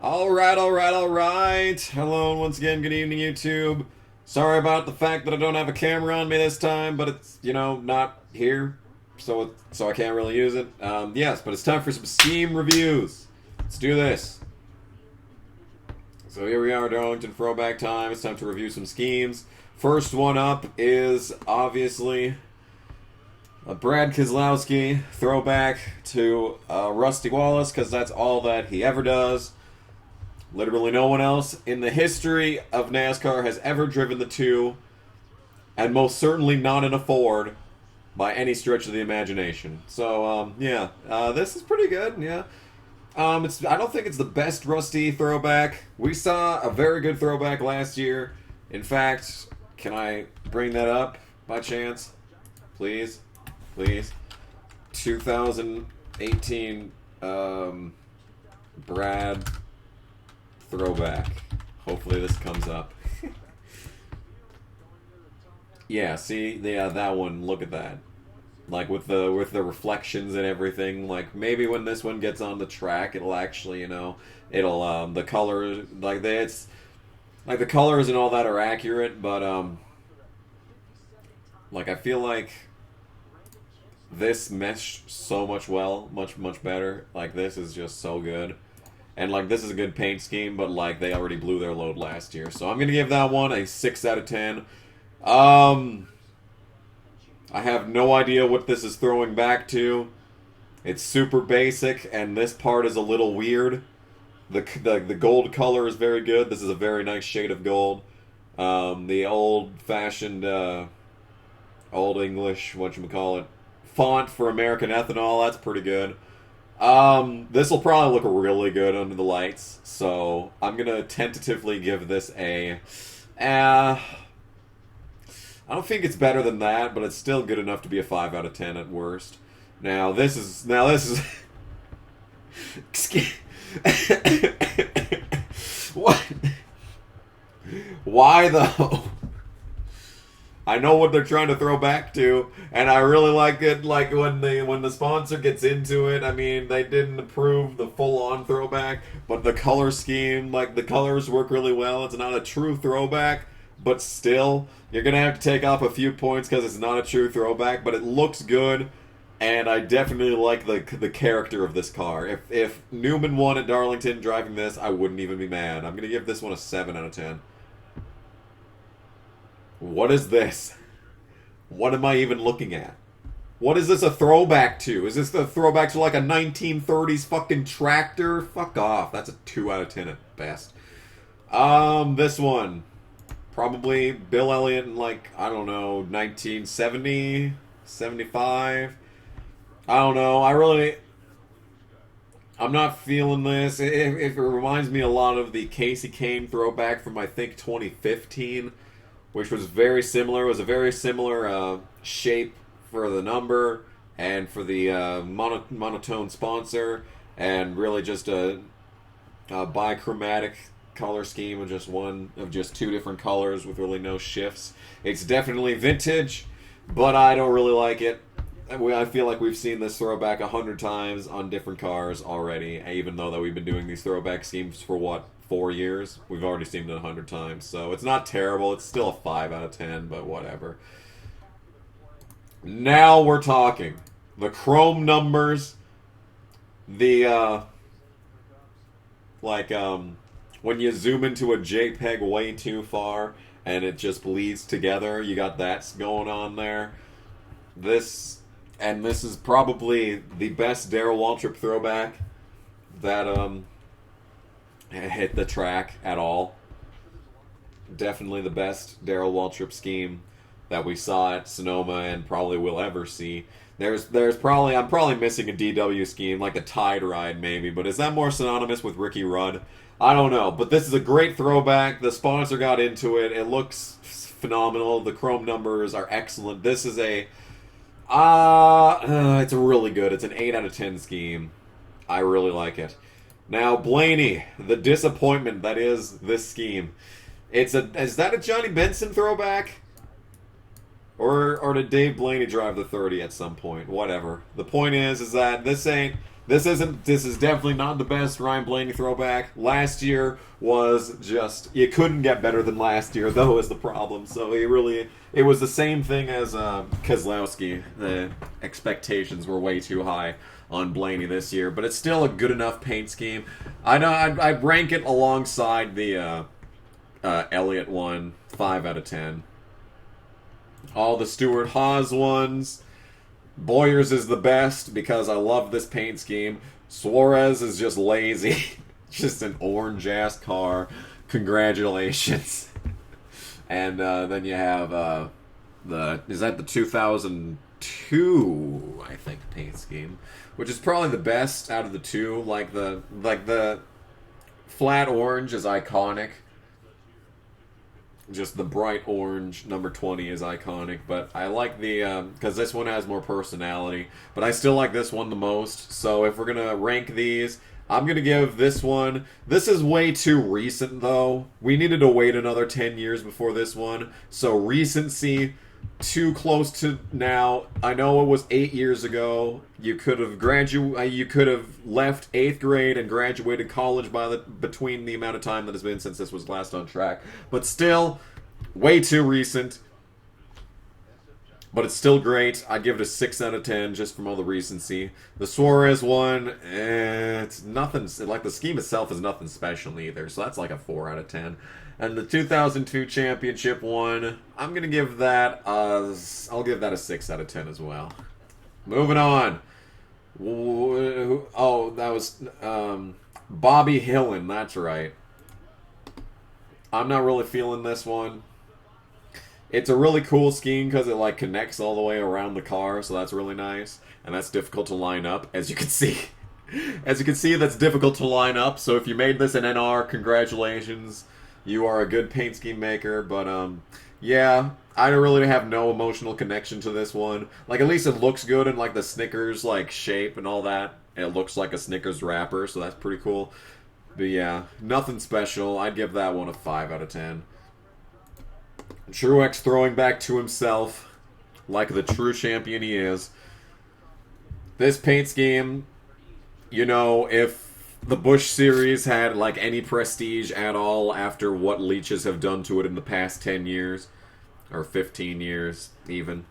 Alright. Hello, and once again, good evening, YouTube. Sorry about the fact that I don't have a camera on me this time, but it's, not here, so I can't really use it. Yes, but it's time for some Steam reviews. Let's do this. So here we are, Darlington throwback time. It's time to review some schemes. First one up is, obviously, a Brad Keselowski throwback to Rusty Wallace, because that's all that he ever does. Literally no one else in the history of NASCAR has ever driven the two, and most certainly not in a Ford by any stretch of the imagination. So, this is pretty good, yeah. I don't think it's the best Rusty throwback. We saw a very good throwback last year. In fact, can I bring that up by chance? Please? 2018 Brad throwback. Hopefully this comes up. Yeah, see, that one. Look at that. Like with the reflections and everything. Like maybe when this one gets on the track, it'll actually, it'll the colors the colors and all that are accurate, but I feel like this meshed so much much better. Like this is just so good. And, this is a good paint scheme, but, they already blew their load last year. So I'm going to give that one a 6 out of 10. I have no idea what this is throwing back to. It's super basic, and this part is a little weird. The gold color is very good. This is a very nice shade of gold. The old-fashioned, old English, whatchamacallit, font for American Ethanol, that's pretty good. This will probably look really good under the lights, so I'm gonna tentatively give this a, I don't think it's better than that, but it's still good enough to be a 5 out of 10 at worst. Now this is, what? Why though? I know what they're trying to throw back to, and I really like it. Like when the sponsor gets into it, I mean, they didn't approve the full-on throwback, but the color scheme, the colors work really well. It's not a true throwback, but still, you're gonna have to take off a few points because it's not a true throwback. But it looks good, and I definitely like the character of this car. If Newman won at Darlington driving this, I wouldn't even be mad. I'm gonna give this one a 7 out of 10. What is this? What am I even looking at? What is this a throwback to? Is this the throwback to a 1930s fucking tractor? Fuck off. That's a 2 out of 10 at best. This one. Probably Bill Elliott in I don't know, 1970, 75. I don't know. I'm not feeling this. It reminds me a lot of the Casey Kane throwback from, I think, 2015. Which was very similar. It was a very similar shape for the number and for the monotone sponsor, and really just a bichromatic color scheme of just two different colors with really no shifts. It's definitely vintage, but I don't really like it. I feel like we've seen this throwback 100 times on different cars already, even though that we've been doing these throwback schemes for 4 years? We've already seen it 100 times, so it's not terrible. It's still a 5 out of 10, but whatever. Now we're talking. The chrome numbers, the, when you zoom into a JPEG way too far and it just bleeds together, you got that going on there. This is probably the best Darrell Waltrip throwback that, hit the track at all. Definitely the best Darrell Waltrip scheme that we saw at Sonoma and probably will ever see. I'm probably missing a DW scheme, like a Tide Ride maybe, but is that more synonymous with Ricky Rudd? I don't know, but this is a great throwback. The sponsor got into it. It looks phenomenal. The chrome numbers are excellent. This is it's really good. It's an 8 out of 10 scheme. I really like it. Now, Blaney, the disappointment that is this scheme. Is that a Johnny Benson throwback? Or did Dave Blaney drive the 30 at some point? Whatever. The point is that this ain't This is definitely not the best Ryan Blaney throwback. Last year was just, you couldn't get better than last year, though, is the problem. So it was the same thing as Kozlowski. The expectations were way too high on Blaney this year, but it's still a good enough paint scheme. I know I'd rank it alongside the Elliott one, 5 out of 10. All the Stuart Haas ones. Boyer's is the best because I love this paint scheme. Suarez is just lazy. Just an orange-ass car. Congratulations. And then you have is that the 2002, I think, paint scheme, which is probably the best out of the two. Like the flat orange is iconic. Just the bright orange number 20 is iconic, but I like the because this one has more personality, but I still like this one the most. So if we're gonna rank these, I'm gonna give this one. This is way too recent though. We needed to wait another 10 years before this one, so recency too close to now. I know it was 8 years ago. You could have You could have left 8th grade and graduated college between the amount of time that has been since this was last on track. But still, way too recent. But it's still great. I'd give it a 6 out of 10 just from all the recency. The Suarez one, it's nothing. Like the scheme itself is nothing special either. So that's like a 4 out of 10. And the 2002 championship one, I'm gonna give that. I'll give that a 6 out of 10 as well. Moving on. Oh, that was Bobby Hillen. That's right. I'm not really feeling this one. It's a really cool scheme because it like connects all the way around the car, so that's really nice. And that's difficult to line up, as you can see. As you can see, that's difficult to line up. So if you made this in NR, congratulations. You are a good paint scheme maker, but yeah, I really have no emotional connection to this one. Like, at least it looks good in like the Snickers like shape and all that. It looks like a Snickers wrapper, so that's pretty cool. But yeah, nothing special. I'd give that one a 5 out of 10. Truex throwing back to himself, like the true champion he is. This paint scheme, you know, if the Busch series had like any prestige at all after what leeches have done to it in the past 10 years, or 15 years even,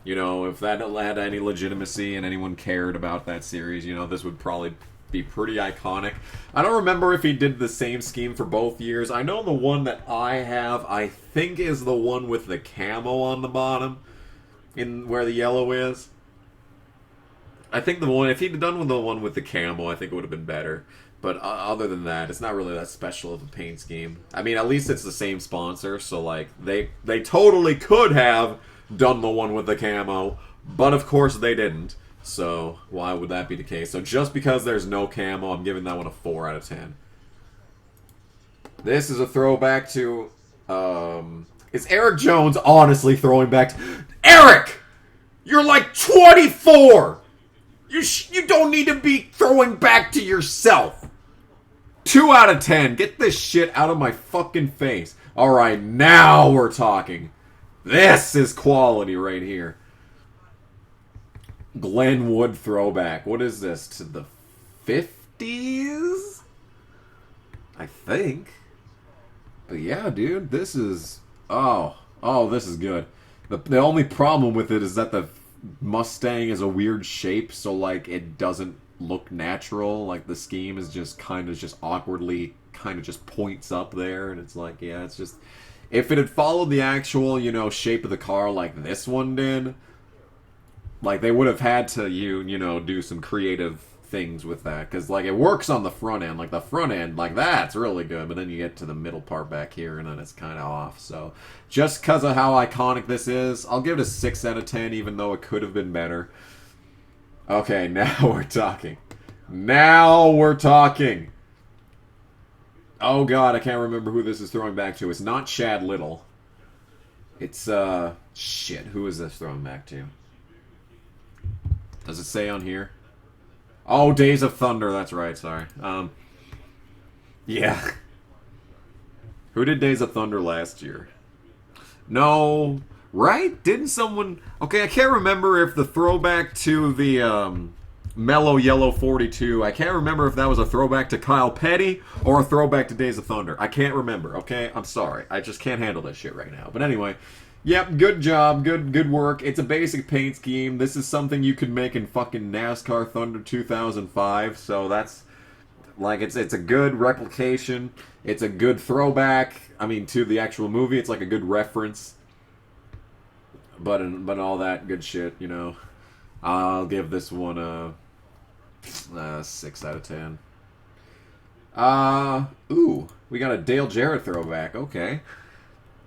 you know, if that had any legitimacy and anyone cared about that series, you know, this would probably be pretty iconic. I don't remember if he did the same scheme for both years. I know the one that I have, I think, is the one with the camo on the bottom, in where the yellow is. I think the one, if he'd done with the one with the camo, I think it would have been better. But other than that, it's not really that special of a paint scheme. I mean, at least it's the same sponsor, so like they totally could have done the one with the camo, but of course they didn't. So why would that be the case? So just because there's no camo, I'm giving that one a 4 out of 10. This is a throwback to is Eric Jones honestly throwing back to Eric? You're like 24. You don't need to be throwing back to yourself. 2 out of 10. Get this shit out of my fucking face. Alright, now we're talking. This is quality right here. Glenwood throwback. What is this? To the 50s? I think. But yeah, dude, this is... Oh, this is good. The only problem with it is that the Mustang is a weird shape, so like it doesn't look natural. Like the scheme is just kind of just awkwardly kind of just points up there, and it's like, yeah, it's just, if it had followed the actual, you know, shape of the car like this one did, like they would have had to you know, do some creative things with that, because like it works on the front end. Like the front end, like that's really good, but then you get to the middle part back here and then it's kind of off. So just because of how iconic this is, I'll give it a 6 out of 10, even though it could have been better. Okay, now we're talking. Now we're talking. Oh god, I can't remember who this is throwing back to. It's not Chad Little. It's shit, who is this throwing back to? Does it say on here? Oh, Days of Thunder, that's right, sorry. Yeah. Who did Days of Thunder last year? No, right? Didn't someone... Okay, I can't remember if the throwback to the Mellow Yellow 42. I can't remember if that was a throwback to Kyle Petty or a throwback to Days of Thunder. I can't remember, okay? I'm sorry. I just can't handle this shit right now. But anyway, yep, good job. Good work. It's a basic paint scheme. This is something you could make in fucking NASCAR Thunder 2005. So that's, like, it's a good replication. It's a good throwback. I mean, to the actual movie. It's like a good reference. But all that good shit, you know. I'll give this one a 6 out of 10. Ooh, we got a Dale Jarrett throwback. Okay.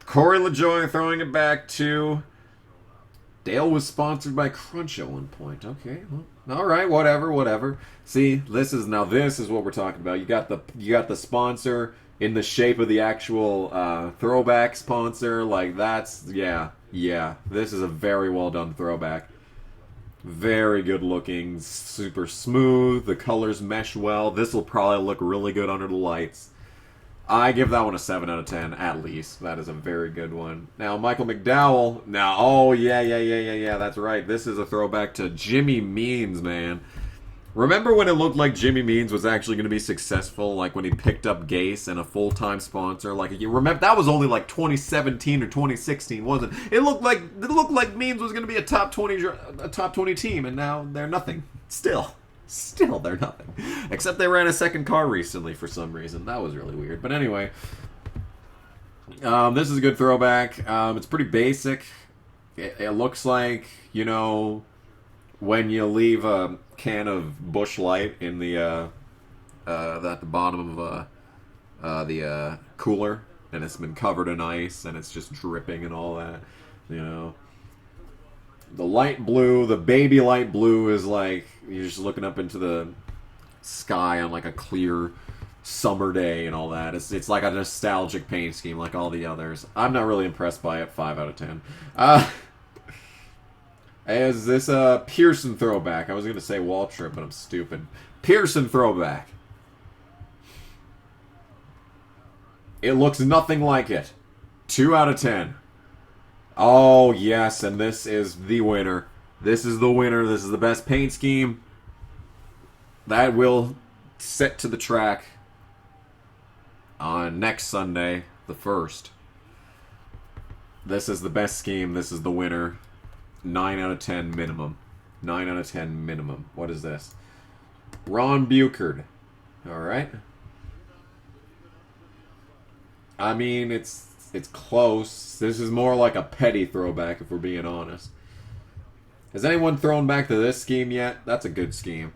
Corey LaJoie throwing it back to... Dale was sponsored by Crunch at one point. Okay, well, all right, whatever. See, this is what we're talking about. You got the sponsor in the shape of the actual throwback sponsor. Like, that's, yeah. This is a very well done throwback. Very good looking, super smooth. The colors mesh well. This will probably look really good under the lights. I give that one a 7 out of 10, at least. That is a very good one. Now, Michael McDowell. Now, oh, yeah, that's right. This is a throwback to Jimmy Means, man. Remember when it looked like Jimmy Means was actually going to be successful? Like when he picked up Gase and a full-time sponsor? Like, you remember, that was only like 2017 or 2016, wasn't it? It looked like Means was going to be a top 20 team, and now they're nothing. Still, they're nothing. Except they ran a second car recently for some reason. That was really weird. But anyway, this is a good throwback. It's pretty basic. It looks like, you know, when you leave a can of Busch Light in the at the bottom of the cooler, and it's been covered in ice, and it's just dripping and all that, you know. The light blue, the baby light blue, is like you're just looking up into the sky on like a clear summer day and all that. It's like a nostalgic paint scheme like all the others. I'm not really impressed by it. 5 out of 10. Is this a Pearson throwback? I was going to say Waltrip, but I'm stupid. Pearson throwback. It looks nothing like it. 2 out of 10. Oh, yes, and this is the winner. This is the winner. This is the best paint scheme. That will set to the track on next Sunday, the 1st. This is the best scheme. This is the winner. 9 out of 10 minimum. 9 out of 10 minimum. What is this? Ron Buchard. Alright. I mean, it's close. This is more like a petty throwback, if we're being honest. Has anyone thrown back to this scheme yet? That's a good scheme.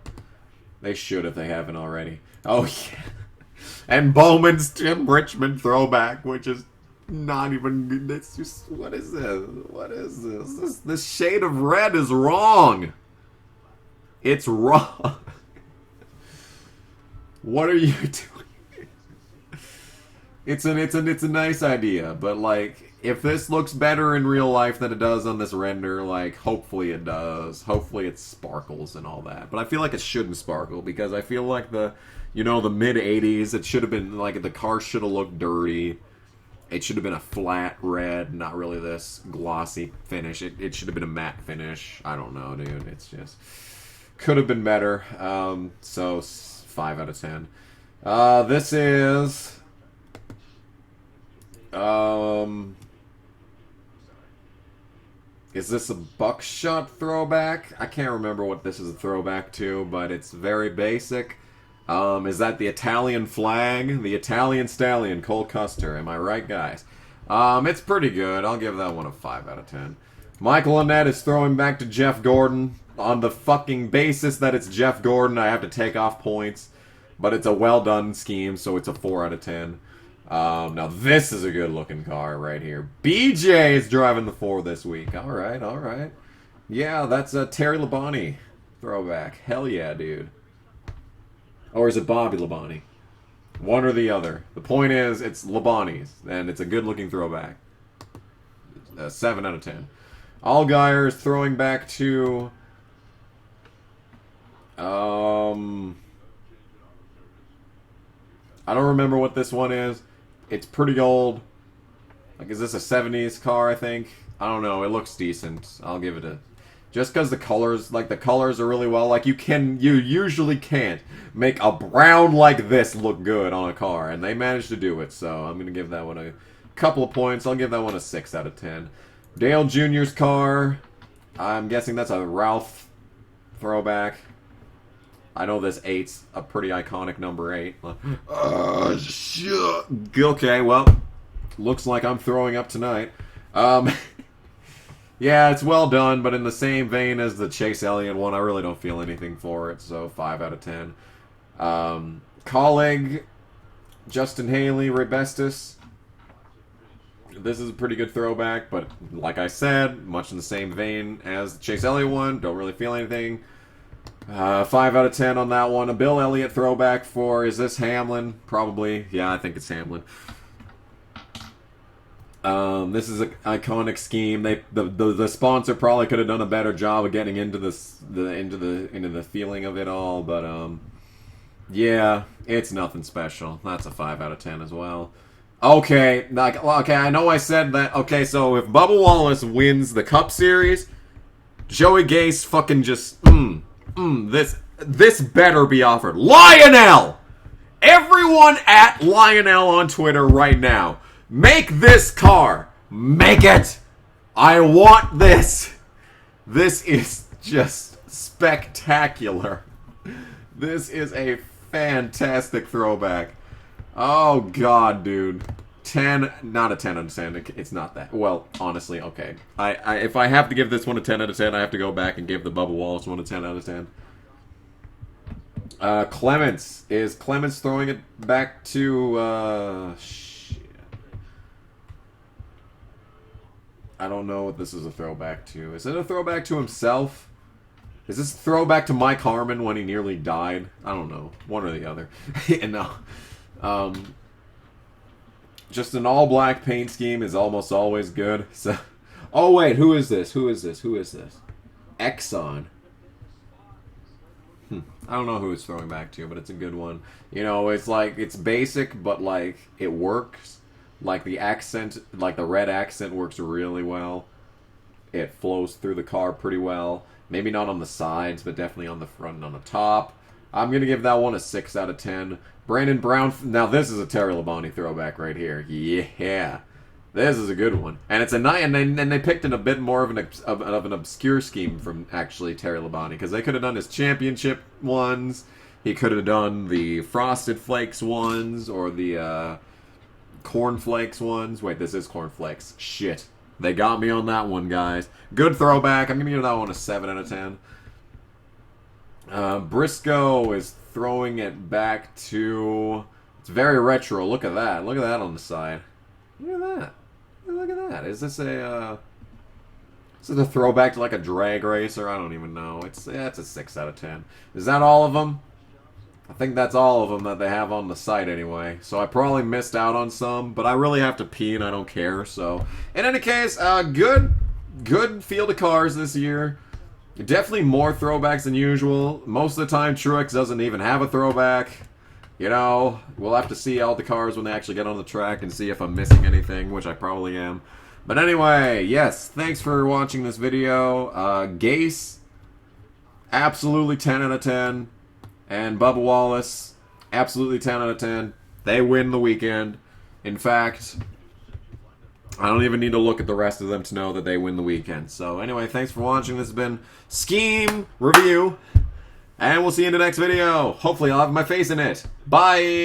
They should if they haven't already. Oh, yeah. And Bowman's Tim Richmond throwback, which is not even good. It's just, what is this? What is this? This shade of red is wrong. It's wrong. What are you doing? It's a nice idea, but like, if this looks better in real life than it does on this render, like, hopefully it does. Hopefully it sparkles and all that. But I feel like it shouldn't sparkle, because I feel like the mid-'80s, it should have been, like, the car should have looked dirty. It should have been a flat red, not really this glossy finish. It should have been a matte finish. I don't know, dude. It's just... could have been better. So, 5 out of 10. This is... is this a buckshot throwback? I can't remember what this is a throwback to, but it's very basic. Is that the Italian flag? The Italian stallion, Cole Custer. Am I right, guys? It's pretty good. I'll give that one a 5 out of 10. Michael Annette is throwing back to Jeff Gordon. On the fucking basis that it's Jeff Gordon, I have to take off points. But it's a well-done scheme, so it's a 4 out of 10. Now this is a good-looking car right here. BJ is driving the 4 this week. Alright, alright. Yeah, that's a Terry Labonte throwback. Hell yeah, dude. Or is it Bobby Labonte? One or the other. The point is, it's Labonte's, and it's a good-looking throwback. 7 out of 10. Allgaier is throwing back to... I don't remember what this one is. It's pretty old. Like, is this a 70s car, I think? I don't know. It looks decent. I'll give it a... Just because the colors are really well. Like, you usually can't make a brown like this look good on a car, and they managed to do it. So I'm gonna give that one a couple of points. I'll give that one a 6 out of 10. Dale Jr.'s car. I'm guessing that's a Ralph throwback. I know this 8's a pretty iconic number 8. Shit. Okay, well, looks like I'm throwing up tonight. Yeah, it's well done, but in the same vein as the Chase Elliott one, I really don't feel anything for it, so 5 out of 10. Colleague, Justin Haley, Rebestus. This is a pretty good throwback, but like I said, much in the same vein as the Chase Elliott one, don't really feel anything. 5 out of 10 on that one. A Bill Elliott throwback for, is this Hamlin? Probably. Yeah, I think it's Hamlin. This is an iconic scheme. The sponsor probably could have done a better job of getting into the feeling of it all, but yeah, it's nothing special. That's a 5 out of 10 as well. Okay, I know I said that. Okay, so if Bubba Wallace wins the Cup Series, Joey Gase fucking just this better be offered. Lionel! Everyone at Lionel on Twitter right now. Make this car. Make it. I want this. This is just spectacular. This is a fantastic throwback. Oh, God, dude. 10, not a 10 out of 10. It's not that. Well, honestly, okay. If I have to give this one a 10 out of 10, I have to go back and give the Bubba Wallace one a 10 out of 10. Clements. Is Clements throwing it back to, shit. I don't know what this is a throwback to. Is it a throwback to himself? Is this a throwback to Mike Harmon when he nearly died? I don't know. One or the other. No. Just an all-black paint scheme is almost always good. So, oh wait, who is this? Who is this? Who is this? Exxon. I don't know who it's throwing back to, but it's a good one. You know, it's like, it's basic, but like, it works. Like the accent, like the red accent works really well. It flows through the car pretty well. Maybe not on the sides, but definitely on the front and on the top. I'm going to give that one a 6 out of 10. Brandon Brown. Now, this is a Terry Labonte throwback right here. Yeah. This is a good one. And it's a nice, and they picked in a bit more of an obscure scheme from actually Terry Labonte, because they could have done his championship ones. He could have done the Frosted Flakes ones, or the Corn Flakes ones. Wait, this is Corn Flakes. Shit. They got me on that one, guys. Good throwback. I'm going to give that one a 7 out of 10. Briscoe is throwing it back to... It's very retro. Look at that. Look at that on the side. Look at that. Look at that. Is this a... Is it a throwback to like a drag racer? I don't even know. It's a 6 out of 10. Is that all of them? I think that's all of them that they have on the site anyway. So I probably missed out on some, but I really have to pee and I don't care. So in any case, good field of cars this year. Definitely more throwbacks than usual. Most of the time, Truex doesn't even have a throwback. You know, we'll have to see all the cars when they actually get on the track and see if I'm missing anything, which I probably am. But anyway, yes, thanks for watching this video. Gase, absolutely 10 out of 10. And Bubba Wallace, absolutely 10 out of 10. They win the weekend. In fact, I don't even need to look at the rest of them to know that they win the weekend. So anyway, thanks for watching. This has been Scheme Review. And we'll see you in the next video. Hopefully I'll have my face in it. Bye!